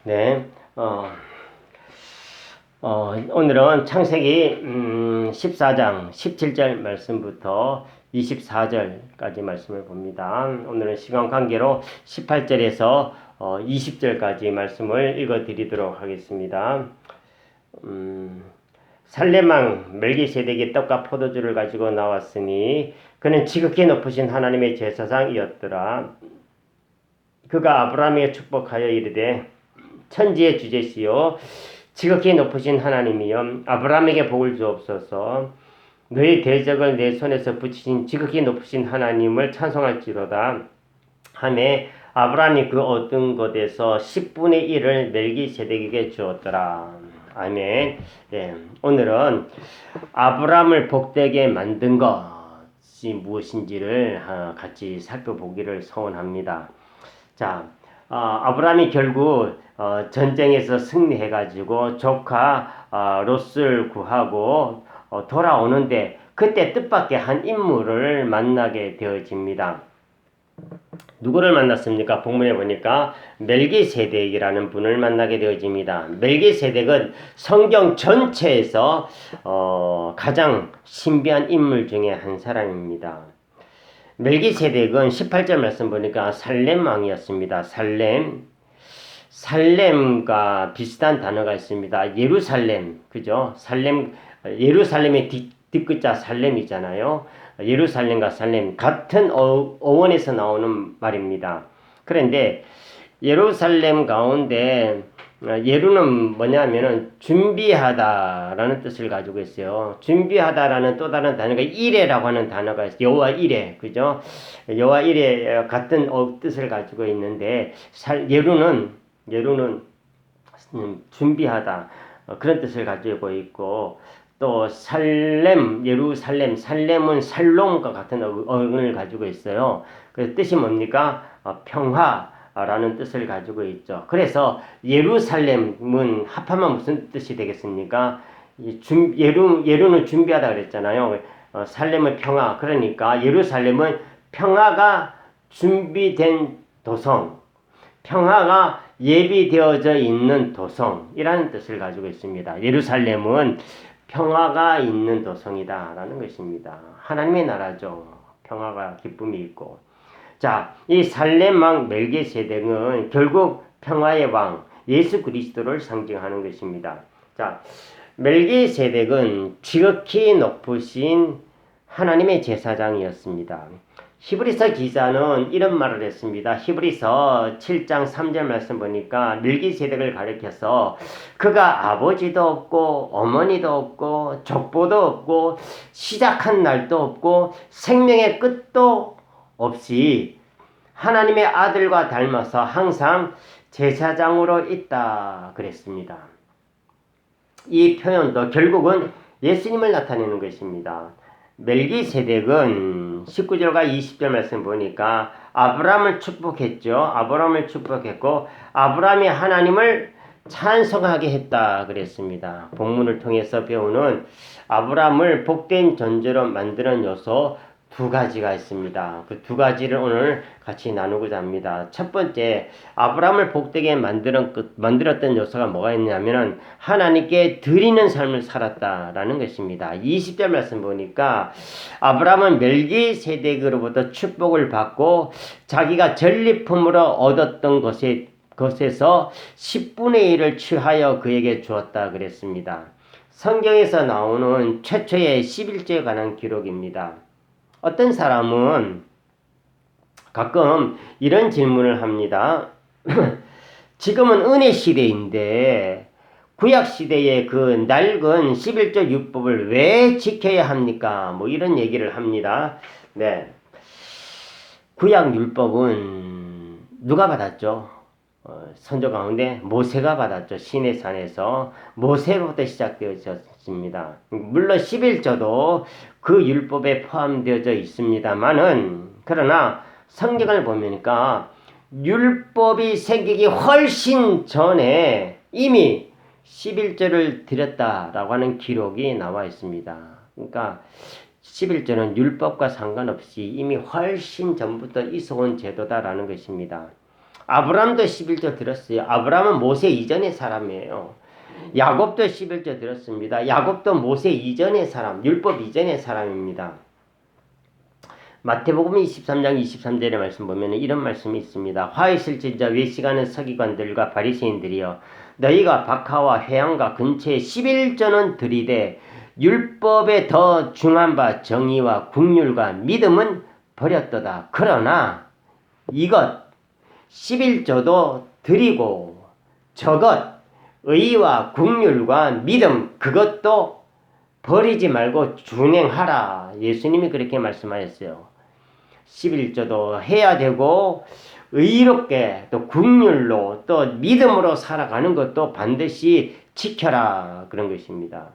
네, 오늘은 창세기 14장 17절 말씀부터 24절까지 말씀을 봅니다. 오늘은 시간 관계로 18절에서 20절까지 말씀을 읽어 드리도록 하겠습니다. 살렘왕 멜기세덱이 떡과 포도주를 가지고 나왔으니 그는 지극히 높으신 하나님의 제사장이었더라. 그가 아브라함에게 축복하여 이르되 천지의 주제시요 지극히 높으신 하나님이여 아브라함에게 복을 주옵소서. 너희 대적을 내 손에서 붙이신 지극히 높으신 하나님을 찬송할지로다 하매 아브라함이 그 얻은 것에서 10분의 1을 멜기세덱에게 주었더라. 아멘. 네, 오늘은 아브라함을 복되게 만든 것이 무엇인지를 같이 살펴보기를 소원합니다. 자, 아브라함이 결국 전쟁에서 승리해가지고 조카 롯을 구하고 돌아오는데 그때 뜻밖의 한 인물을 만나게 되어집니다. 누구를 만났습니까? 본문에 보니까 멜기세덱이라는 분을 만나게 되어집니다. 멜기세덱은 성경 전체에서 가장 신비한 인물 중에 한 사람입니다. 멜기세덱은 18절 말씀 보니까 살렘 왕이었습니다. 살렘과 비슷한 단어가 있습니다. 예루살렘, 그죠? 예루살렘의 뒷글자 살렘이잖아요. 예루살렘과 살렘 같은 어원에서 나오는 말입니다. 그런데 예루살렘 가운데 예루는 뭐냐면은 준비하다라는 뜻을 가지고 있어요. 준비하다라는 또 다른 단어가 이레라고 하는 단어가 있어요. 여호와 이레, 그죠? 여호와 이레 같은 뜻을 가지고 있는데 예루는 준비하다 그런 뜻을 가지고 있고 또 예루살렘은 살롬과 같은 어원을 가지고 있어요. 그 뜻이 뭡니까? 평화라는 뜻을 가지고 있죠. 그래서 예루살렘은 합하면 무슨 뜻이 되겠습니까? 예루는 준비하다 그랬잖아요. 살렘은 평화. 그러니까 예루살렘은 평화가 준비된 도성, 평화가 예비되어져 있는 도성이라는 뜻을 가지고 있습니다. 예루살렘은 평화가 있는 도성이다라는 것입니다. 하나님의 나라죠. 평화가 기쁨이 있고. 자, 이 살렘 왕 멜기세덱은 결국 평화의 왕 예수 그리스도를 상징하는 것입니다. 자, 멜기세덱은 지극히 높으신 하나님의 제사장이었습니다. 히브리서 기자는 이런 말을 했습니다. 히브리서 7장 3절 말씀 보니까 멜기세덱을 가리켜서 그가 아버지도 없고 어머니도 없고 족보도 없고 시작한 날도 없고 생명의 끝도 없이 하나님의 아들과 닮아서 항상 제사장으로 있다 그랬습니다. 이 표현도 결국은 예수님을 나타내는 것입니다. 멜기세덱은 19절과 20절 말씀 보니까 아브라함을 축복했죠. 아브라함을 축복했고 아브라함이 하나님을 찬송하게 했다 그랬습니다. 본문을 통해서 배우는 아브라함을 복된 존재로 만드는 요소 두 가지가 있습니다. 그 두 가지를 오늘 같이 나누고자 합니다. 첫 번째, 아브라함을 복되게 만들었던 요소가 뭐가 있냐면은 하나님께 드리는 삶을 살았다라는 것입니다. 20절 말씀 보니까 아브라함은 멜기세덱으로부터 축복을 받고 자기가 전리품으로 얻었던 것에서 10분의 1을 취하여 그에게 주었다 그랬습니다. 성경에서 나오는 최초의 11조에 관한 기록입니다. 어떤 사람은 가끔 이런 질문을 합니다. 지금은 은혜 시대인데 구약 시대의 그 낡은 11조 율법을 왜 지켜야 합니까? 뭐 이런 얘기를 합니다. 네. 구약 율법은 누가 받았죠? 선조 가운데 모세가 받았죠. 시내산에서 모세로부터 시작되어졌습니다. 물론 11조도 그 율법에 포함되어져 있습니다만은 그러나 성경을 보니까 율법이 생기기 훨씬 전에 이미 11조를 드렸다라고 하는 기록이 나와 있습니다. 그러니까 11조는 율법과 상관없이 이미 훨씬 전부터 있어온 제도다라는 것입니다. 아브라함도 11조 들었어요. 아브라함은 모세 이전의 사람이에요. 야곱도 11조 들었습니다. 야곱도 모세 이전의 사람, 율법 이전의 사람입니다. 마태복음 23장 23절의 말씀 보면 이런 말씀이 있습니다. 화 있을진저 외식하는 서기관들과 바리새인들이여 너희가 박하와 회양과 근처에 11조는 드리되 율법에 더 중한 바 정의와 국률과 믿음은 버렸도다. 그러나 이것 11조도 드리고 저것 의와 국률과 믿음 그것도 버리지 말고 준행하라. 예수님이 그렇게 말씀하셨어요. 11조도 해야 되고 의롭게 또 국률로 또 믿음으로 살아가는 것도 반드시 지켜라. 그런 것입니다.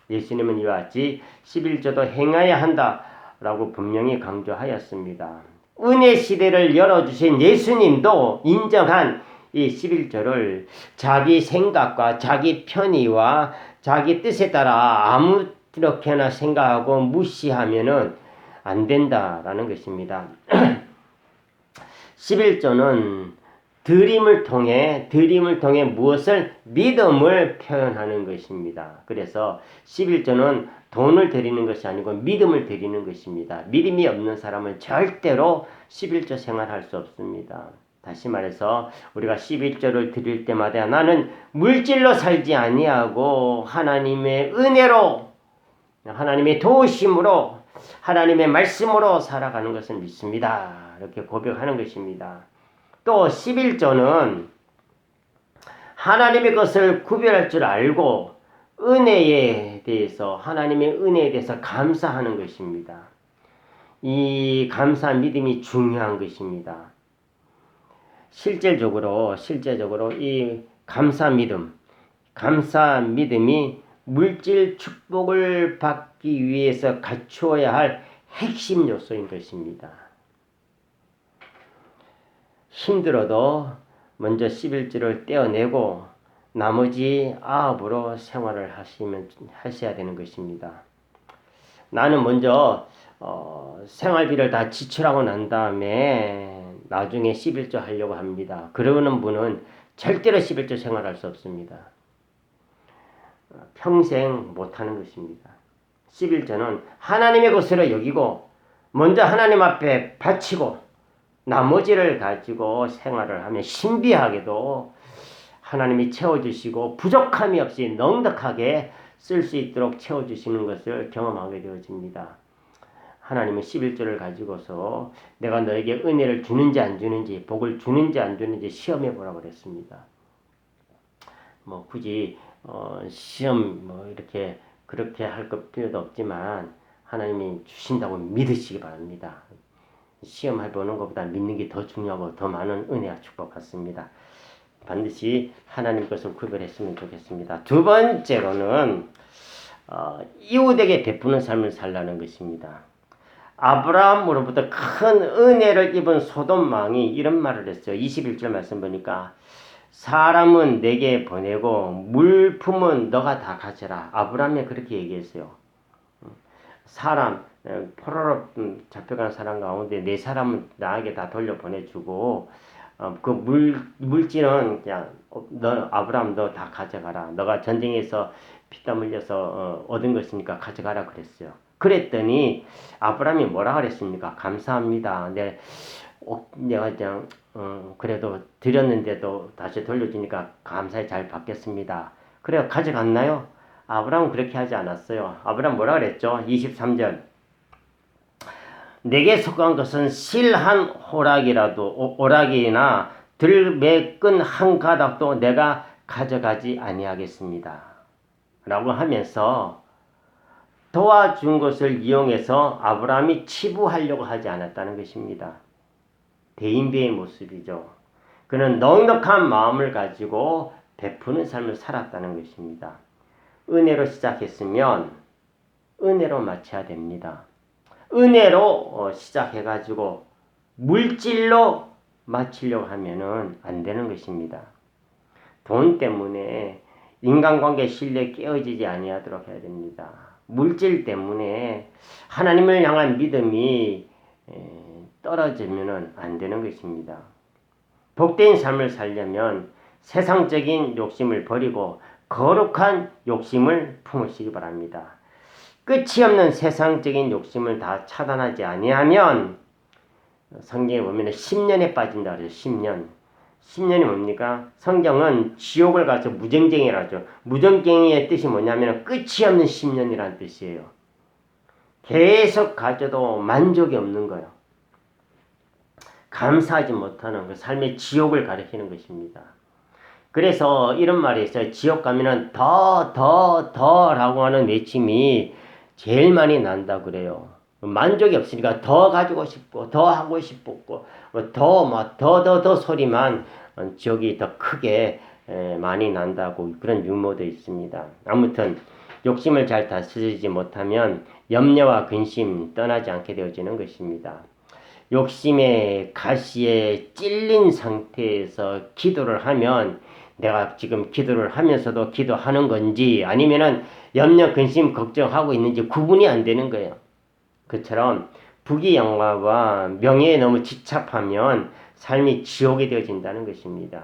예수님은 이와 같이 11조도 행해야 한다라고 분명히 강조하였습니다. 은혜 시대를 열어주신 예수님도 인정한 이 11조를 자기 생각과 자기 편의와 자기 뜻에 따라 아무렇게나 생각하고 무시하면은 안 된다라는 것입니다. 11조는 드림을 통해 무엇을 믿음을 표현하는 것입니다. 그래서 11조는 돈을 드리는 것이 아니고 믿음을 드리는 것입니다. 믿음이 없는 사람은 절대로 11조 생활할 수 없습니다. 다시 말해서 우리가 11조를 드릴 때마다 나는 물질로 살지 아니하고 하나님의 은혜로 하나님의 도우심으로 하나님의 말씀으로 살아가는 것을 믿습니다. 이렇게 고백하는 것입니다. 또 11조는 하나님의 것을 구별할 줄 알고 은혜에 대해서 하나님의 은혜에 대해서 감사하는 것입니다. 이 감사 믿음이 중요한 것입니다. 실제적으로 이 감사 믿음이 물질 축복을 받기 위해서 갖추어야 할 핵심 요소인 것입니다. 힘들어도 먼저 11조를 떼어내고 나머지 아합으로 생활을 하셔야 되는 것입니다. 나는 먼저 생활비를 다 지출하고 난 다음에 나중에 11조 하려고 합니다. 그러는 분은 절대로 11조 생활할 수 없습니다. 평생 못하는 것입니다. 11조는 하나님의 것으로 여기고 먼저 하나님 앞에 바치고 나머지를 가지고 생활을 하면 신비하게도 하나님이 채워주시고 부족함이 없이 넉넉하게 쓸 수 있도록 채워주시는 것을 경험하게 되어집니다. 하나님은 11조를 가지고서 내가 너에게 은혜를 주는지 안 주는지 복을 주는지 안 주는지 시험해 보라고 그랬습니다. 굳이 시험 이렇게 그렇게 할 것 필요도 없지만 하나님이 주신다고 믿으시기 바랍니다. 시험해 보는 것보다 믿는 게 더 중요하고 더 많은 은혜와 축복 받습니다. 반드시 하나님 것을 구별했으면 좋겠습니다. 두 번째로는 이웃에게 베푸는 삶을 살라는 것입니다. 아브라함으로부터 큰 은혜를 입은 소돔 왕이 이런 말을 했어요. 21절 말씀 보니까 사람은 내게 보내고 물품은 너가 다 가져라. 아브라함이 그렇게 얘기했어요. 사람 포로로 잡혀간 사람 가운데 네 사람은 나에게 다 돌려보내주고 그 물질은 그냥 너 아브라함 너 다 가져가라. 너가 전쟁에서 피땀 흘려서 얻은 것이니까 가져가라 그랬어요. 그랬더니 아브라함이 뭐라 그랬습니까? 감사합니다. 내가 그냥 그래도 드렸는데도 다시 돌려주니까 감사히 잘 받겠습니다. 그래 가져갔나요? 아브라함은 그렇게 하지 않았어요. 아브라함 뭐라 그랬죠? 23절 내게 속한 것은 실 한 오락이나 들매끈 한 가닥도 내가 가져가지 아니하겠습니다. 라고 하면서 도와준 것을 이용해서 아브라함이 치부하려고 하지 않았다는 것입니다. 대인배의 모습이죠. 그는 넉넉한 마음을 가지고 베푸는 삶을 살았다는 것입니다. 은혜로 시작했으면 은혜로 마쳐야 됩니다. 은혜로 시작해가지고 물질로 마치려고 하면은 안 되는 것입니다. 돈 때문에 인간관계 신뢰 깨어지지 아니하도록 해야 됩니다. 물질 때문에 하나님을 향한 믿음이 떨어지면은 안 되는 것입니다. 복된 삶을 살려면 세상적인 욕심을 버리고 거룩한 욕심을 품으시기 바랍니다. 끝이 없는 세상적인 욕심을 다 차단하지 아니하면 성경에 보면 10년에 빠진다 그래요. 10년. 10년이 뭡니까? 성경은 지옥을 가서 무정쟁이라죠. 무정쟁이의 뜻이 뭐냐면 끝이 없는 10년이라는 뜻이에요. 계속 가져도 만족이 없는 거예요. 감사하지 못하는 그 삶의 지옥을 가리키는 것입니다. 그래서 이런 말이 있어요. 지옥 가면은 더 라고 하는 외침이 제일 많이 난다 그래요. 만족이 없으니까 더 가지고 싶고 더 하고 싶고 더 소리만 지옥이 더 크게 많이 난다고 그런 유머도 있습니다. 아무튼 욕심을 잘 다스리지 못하면 염려와 근심 떠나지 않게 되어지는 것입니다. 욕심의 가시에 찔린 상태에서 기도를 하면 내가 지금 기도를 하면서도 기도하는 건지 아니면은 염려, 근심, 걱정하고 있는지 구분이 안 되는 거예요. 그처럼 부귀영화와 명예에 너무 집착하면 삶이 지옥이 되어진다는 것입니다.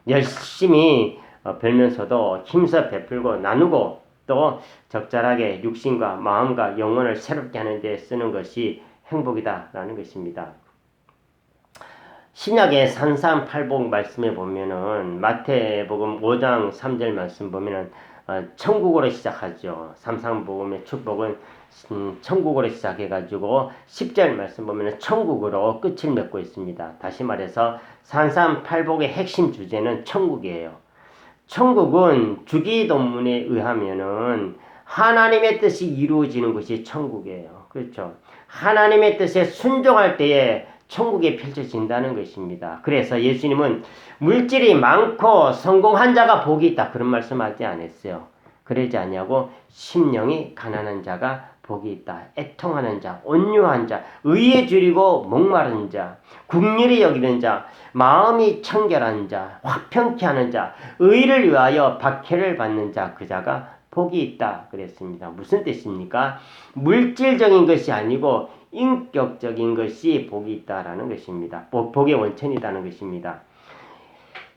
열심히 벌면서도 힘써 베풀고 나누고 또 적절하게 육신과 마음과 영혼을 새롭게 하는 데 쓰는 것이 행복이다라는 것입니다. 신약의 산상팔복 말씀에 보면은 마태복음 5장 3절 말씀 보면은 천국으로 시작하죠. 산상복음의 축복은 천국으로 시작해가지고 10절 말씀 보면은 천국으로 끝을 맺고 있습니다. 다시 말해서 산상팔복의 핵심 주제는 천국이에요. 천국은 주기도문에 의하면은 하나님의 뜻이 이루어지는 것이 천국이에요. 그렇죠. 하나님의 뜻에 순종할 때에 천국이 펼쳐진다는 것입니다. 그래서 예수님은 물질이 많고 성공한 자가 복이 있다 그런 말씀하지 않았어요. 그러지 않냐고 심령이 가난한 자가 복이 있다. 애통하는 자, 온유한 자, 의에 줄이고 목마른 자, 국률이 여기는 자, 마음이 청결한 자, 화평케 하는 자, 의를 위하여 박해를 받는 자, 그 자가 복이 있다 그랬습니다. 무슨 뜻입니까? 물질적인 것이 아니고 인격적인 것이 복이 있다라는 것입니다. 복의 원천이라는 것입니다.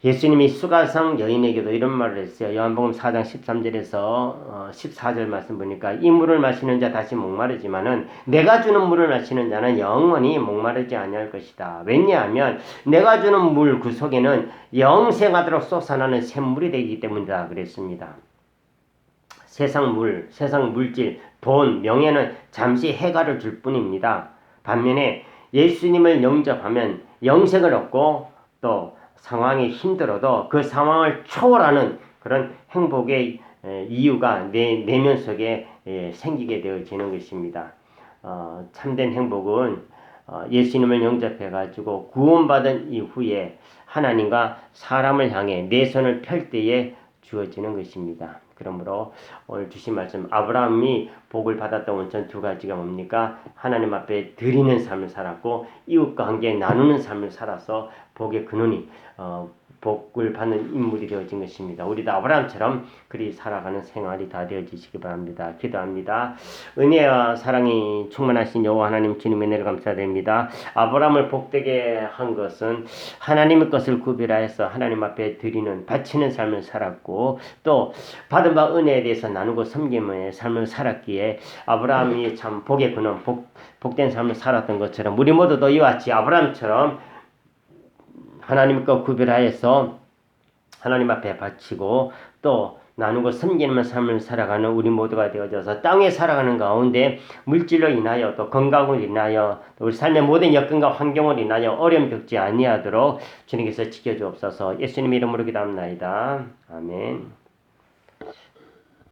예수님이 수가성 여인에게도 이런 말을 했어요. 요한복음 4장 13절에서 14절 말씀 보니까 이 물을 마시는 자 다시 목마르지만은 내가 주는 물을 마시는 자는 영원히 목마르지 아니할 것이다. 왜냐하면 내가 주는 물 그 속에는 영생하도록 솟아나는 샘물이 되기 때문이다 그랬습니다. 세상 물, 세상 물질, 돈, 명예는 잠시 해가를 줄 뿐입니다. 반면에 예수님을 영접하면 영생을 얻고 또 상황이 힘들어도 그 상황을 초월하는 그런 행복의 이유가 내 내면 속에 생기게 되어지는 것입니다. 참된 행복은 예수님을 영접해가지고 구원받은 이후에 하나님과 사람을 향해 내 손을 펼 때에 주어지는 것입니다. 그러므로 오늘 주신 말씀 아브라함이 복을 받았던 원천 두 가지가 뭡니까? 하나님 앞에 드리는 삶을 살았고 이웃과 함께 나누는 삶을 살아서 복의 근원이 복을 받는 인물이 되어진 것입니다. 우리도 아브라함처럼 그리 살아가는 생활이 다 되어지시기 바랍니다. 기도합니다. 은혜와 사랑이 충만하신 여호와 하나님 주님의 은혜를 감사드립니다. 아브라함을 복되게 한 것은 하나님의 것을 구별하여서 하나님 앞에 드리는 바치는 삶을 살았고 또 받은 바 은혜에 대해서 나누고 섬김의 삶을 살았기에 아브라함이 참 복의 근원 복된 삶을 살았던 것처럼 우리 모두도 이와 같이 아브라함처럼 하나님과 구별하여서 하나님 앞에 바치고 또 나누고 섬기는 삶을 살아가는 우리 모두가 되어져서 땅에 살아가는 가운데 물질로 인하여 또 건강을 인하여 또 우리 삶의 모든 여건과 환경을 인하여 어려움 겪지 아니하도록 주님께서 지켜주옵소서. 예수님 이름으로 기도합나이다. 아멘.